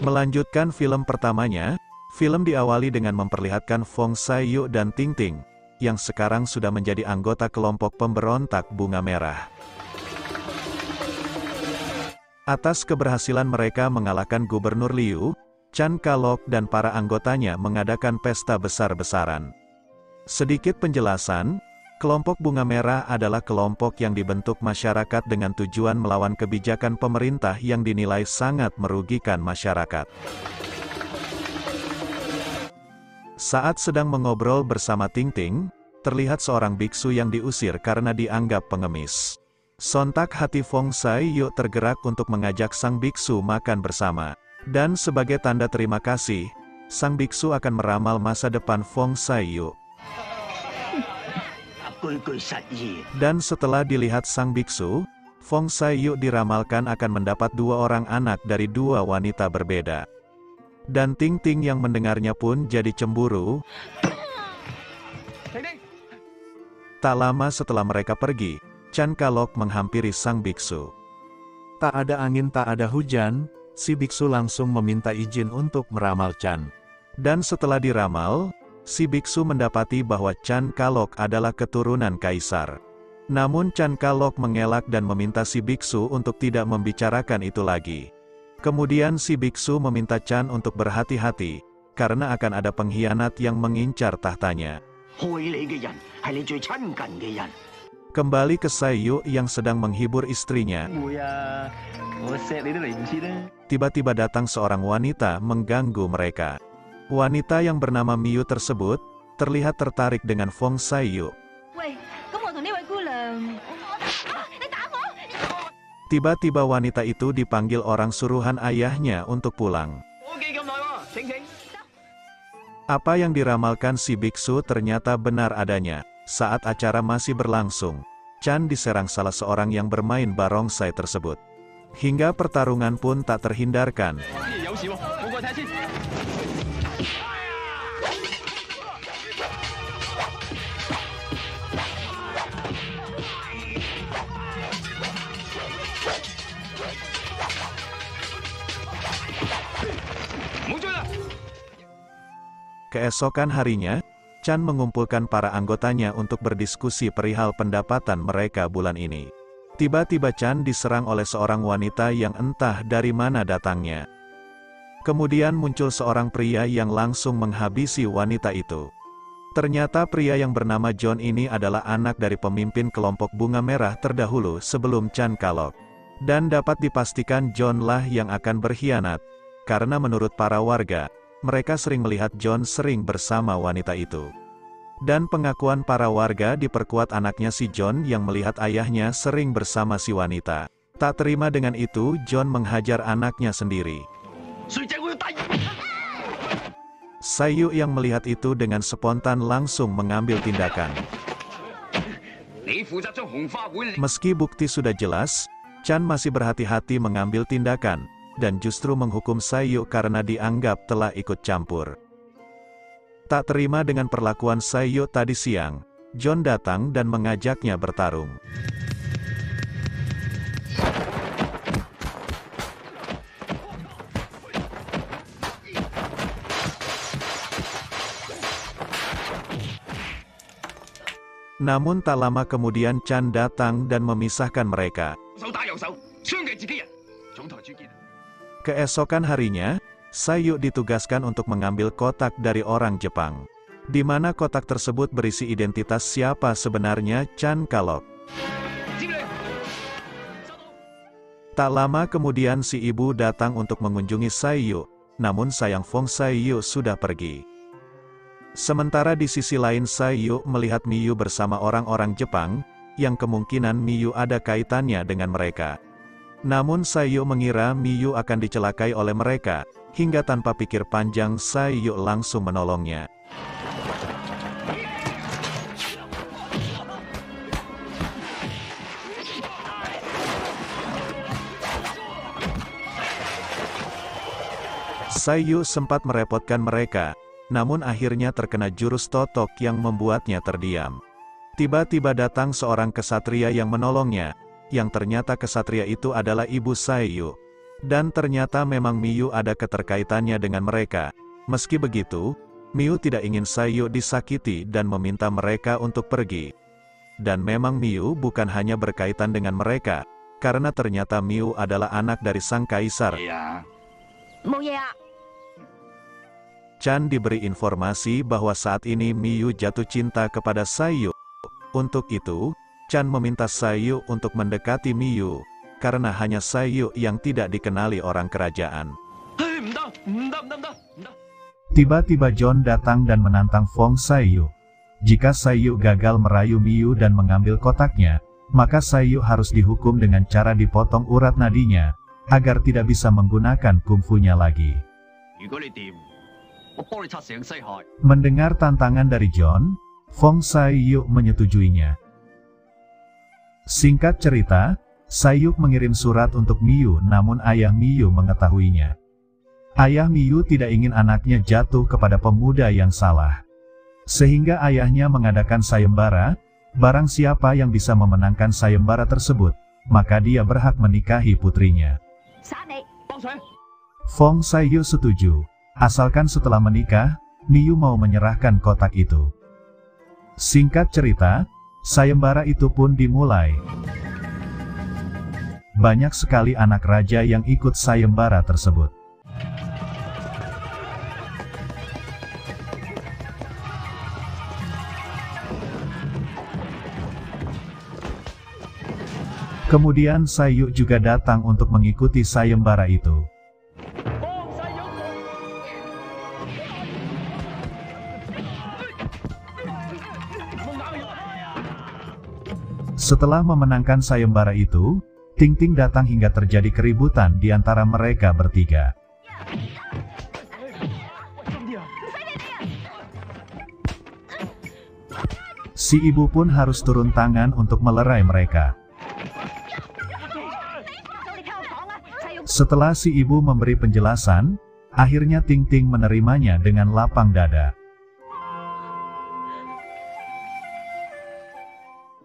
Melanjutkan film pertamanya, film diawali dengan memperlihatkan Fong Sai-yu dan Ting Ting, yang sekarang sudah menjadi anggota kelompok pemberontak Bunga Merah. Atas keberhasilan mereka mengalahkan Gubernur Liu, Chan Kalok dan para anggotanya mengadakan pesta besar-besaran. Sedikit penjelasan, kelompok Bunga Merah adalah kelompok yang dibentuk masyarakat dengan tujuan melawan kebijakan pemerintah yang dinilai sangat merugikan masyarakat. Saat sedang mengobrol bersama Ting Ting, terlihat seorang biksu yang diusir karena dianggap pengemis. Sontak hati Fong Sai-yu tergerak untuk mengajak sang biksu makan bersama. Dan sebagai tanda terima kasih, sang biksu akan meramal masa depan Fong Sai-yu. Dan setelah dilihat sang biksu, Fong Sai-yu diramalkan akan mendapat 2 orang anak dari 2 wanita berbeda. Dan Ting Ting yang mendengarnya pun jadi cemburu. Tak lama setelah mereka pergi, Chan Kalok menghampiri sang biksu. Tak ada angin tak ada hujan, si biksu langsung meminta izin untuk meramal Chan. Dan setelah diramal, si biksu mendapati bahwa Chan Kalok adalah keturunan kaisar. Namun Chan Kalok mengelak dan meminta si biksu untuk tidak membicarakan itu lagi. Kemudian si biksu meminta Chan untuk berhati-hati, karena akan ada pengkhianat yang mengincar tahtanya. Kembali ke Sai-yu yang sedang menghibur istrinya. Tiba-tiba datang seorang wanita mengganggu mereka. Wanita yang bernama Miyu tersebut, terlihat tertarik dengan Fong Sai-yu. Tiba-tiba wanita itu dipanggil orang suruhan ayahnya untuk pulang. Apa yang diramalkan si biksu ternyata benar adanya. Saat acara masih berlangsung, Chan diserang salah seorang yang bermain barongsai tersebut. Hingga pertarungan pun tak terhindarkan. Keesokan harinya, Chan mengumpulkan para anggotanya untuk berdiskusi perihal pendapatan mereka bulan ini. Tiba-tiba Chan diserang oleh seorang wanita yang entah dari mana datangnya. Kemudian muncul seorang pria yang langsung menghabisi wanita itu. Ternyata pria yang bernama John ini adalah anak dari pemimpin kelompok Bunga Merah terdahulu sebelum Chan Kalok. Dan dapat dipastikan John lah yang akan berkhianat, karena menurut para warga, mereka sering melihat John sering bersama wanita itu. Dan pengakuan para warga diperkuat anaknya si John yang melihat ayahnya sering bersama si wanita. Tak terima dengan itu, John menghajar anaknya sendiri. Sai-yu yang melihat itu dengan spontan langsung mengambil tindakan. Meski bukti sudah jelas, Chan masih berhati-hati mengambil tindakan, dan justru menghukum Sai-yu karena dianggap telah ikut campur. Tak terima dengan perlakuan Sai-yu tadi siang, John datang dan mengajaknya bertarung. Namun tak lama kemudian Chan datang dan memisahkan mereka. Keesokan harinya, Sai-yu ditugaskan untuk mengambil kotak dari orang Jepang, di mana kotak tersebut berisi identitas siapa sebenarnya Chan Kalok. Tak lama kemudian si ibu datang untuk mengunjungi Sai-yu, namun sayang Fong Sai-yu sudah pergi. Sementara di sisi lain Sai-yu melihat Miyu bersama orang-orang Jepang, yang kemungkinan Miyu ada kaitannya dengan mereka. Namun Sai-yu mengira Miyu akan dicelakai oleh mereka, hingga tanpa pikir panjang Sai-yu langsung menolongnya. Saiyu sempat merepotkan mereka, namun akhirnya terkena jurus totok yang membuatnya terdiam. Tiba-tiba datang seorang kesatria yang menolongnya, yang ternyata kesatria itu adalah ibu Saiyu. Dan ternyata memang Miyu ada keterkaitannya dengan mereka. Meski begitu, Miyu tidak ingin Saiyu disakiti dan meminta mereka untuk pergi. Dan memang Miyu bukan hanya berkaitan dengan mereka, karena ternyata Miyu adalah anak dari sang kaisar. Chan diberi informasi bahwa saat ini Miyu jatuh cinta kepada Saiyu. Untuk itu, Chan meminta Saiyu untuk mendekati Miyu, karena hanya Saiyu yang tidak dikenali orang kerajaan. Tiba-tiba John datang dan menantang Fong Saiyu. Jika Saiyu gagal merayu Miyu dan mengambil kotaknya, maka Saiyu harus dihukum dengan cara dipotong urat nadinya, agar tidak bisa menggunakan kungfunya lagi. Mendengar tantangan dari John, Fong Saiyu menyetujuinya. Singkat cerita, Saiyu mengirim surat untuk Miyu, namun ayah Miyu mengetahuinya. Ayah Miyu tidak ingin anaknya jatuh kepada pemuda yang salah. Sehingga ayahnya mengadakan sayembara, barang siapa yang bisa memenangkan sayembara tersebut, maka dia berhak menikahi putrinya. Fong Saiyu setuju, asalkan setelah menikah, Miyu mau menyerahkan kotak itu. Singkat cerita, sayembara itu pun dimulai. Banyak sekali anak raja yang ikut sayembara tersebut. Kemudian Saiyu juga datang untuk mengikuti sayembara itu. Setelah memenangkan sayembara itu, Ting Ting datang hingga terjadi keributan di antara mereka bertiga. Si ibu pun harus turun tangan untuk melerai mereka. Setelah si ibu memberi penjelasan, akhirnya Ting Ting menerimanya dengan lapang dada.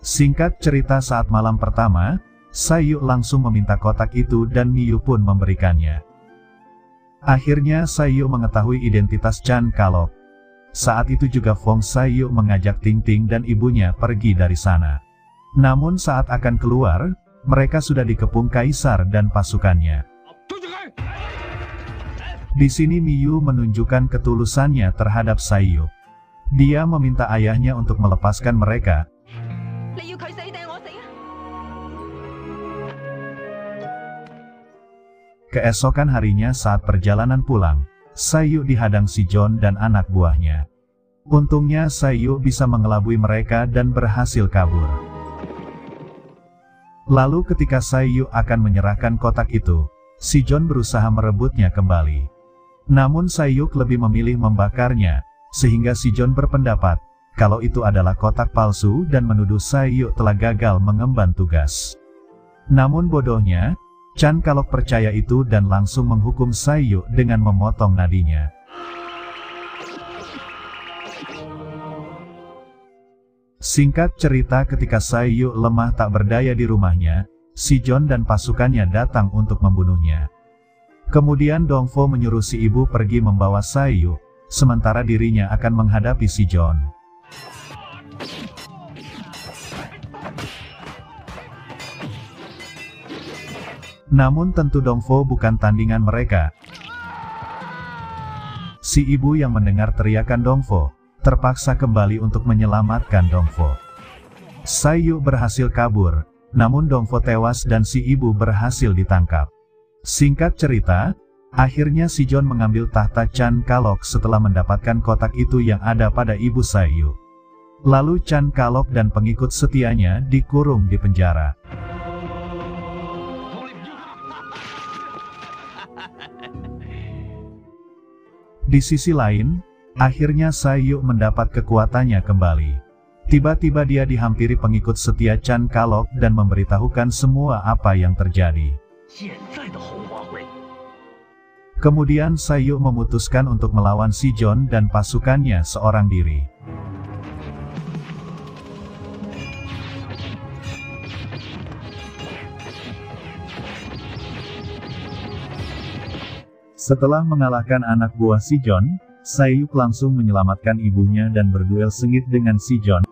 Singkat cerita, saat malam pertama, Saiyu langsung meminta kotak itu dan Miyu pun memberikannya. Akhirnya Saiyu mengetahui identitas Chan Kalok. Saat itu juga Fong Saiyu mengajak Ting Ting dan ibunya pergi dari sana. Namun saat akan keluar, mereka sudah dikepung kaisar dan pasukannya. Di sini Miyu menunjukkan ketulusannya terhadap Saiyu. Dia meminta ayahnya untuk melepaskan mereka. Keesokan harinya saat perjalanan pulang, Saiyu dihadang si John dan anak buahnya. Untungnya Saiyu bisa mengelabui mereka dan berhasil kabur. Lalu ketika Saiyu akan menyerahkan kotak itu, si John berusaha merebutnya kembali. Namun Saiyu lebih memilih membakarnya, sehingga si John berpendapat kalau itu adalah kotak palsu dan menuduh Saiyu telah gagal mengemban tugas. Namun bodohnya, Chan Kalok percaya itu dan langsung menghukum Saiyu dengan memotong nadinya. Singkat cerita, ketika Saiyu lemah tak berdaya di rumahnya, si John dan pasukannya datang untuk membunuhnya. Kemudian Dongfo menyuruh si ibu pergi membawa Saiyu, sementara dirinya akan menghadapi si John. Namun tentu Dongfo bukan tandingan mereka. Si ibu yang mendengar teriakan Dongfo, terpaksa kembali untuk menyelamatkan Dongfo. Saiyu berhasil kabur, namun Dongfo tewas dan si ibu berhasil ditangkap. Singkat cerita, akhirnya si John mengambil tahta Chan Kalok setelah mendapatkan kotak itu yang ada pada ibu Saiyu. Lalu Chan Kalok dan pengikut setianya dikurung di penjara. Di sisi lain, akhirnya Saiyu mendapat kekuatannya kembali. Tiba-tiba dia dihampiri pengikut setia Chan Kalok dan memberitahukan semua apa yang terjadi. Kemudian Sayu memutuskan untuk melawan Si Jon dan pasukannya seorang diri. Setelah mengalahkan anak buah Si Jon, Sayu langsung menyelamatkan ibunya dan berduel sengit dengan Si Jon.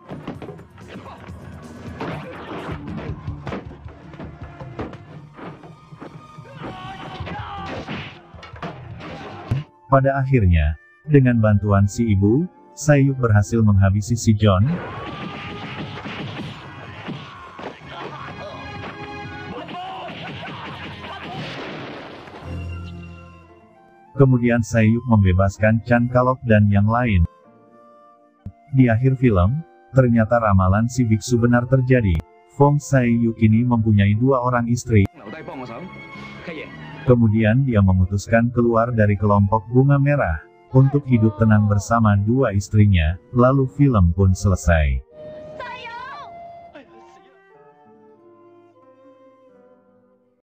Pada akhirnya, dengan bantuan si ibu, Sayu berhasil menghabisi Si Jon. Kemudian Sayu membebaskan Chan Kalok dan yang lain. Di akhir film, ternyata ramalan si biksu benar terjadi. Fong Sayu kini mempunyai 2 orang istri. Kemudian dia memutuskan keluar dari kelompok Bunga Merah, untuk hidup tenang bersama 2 istrinya, lalu film pun selesai.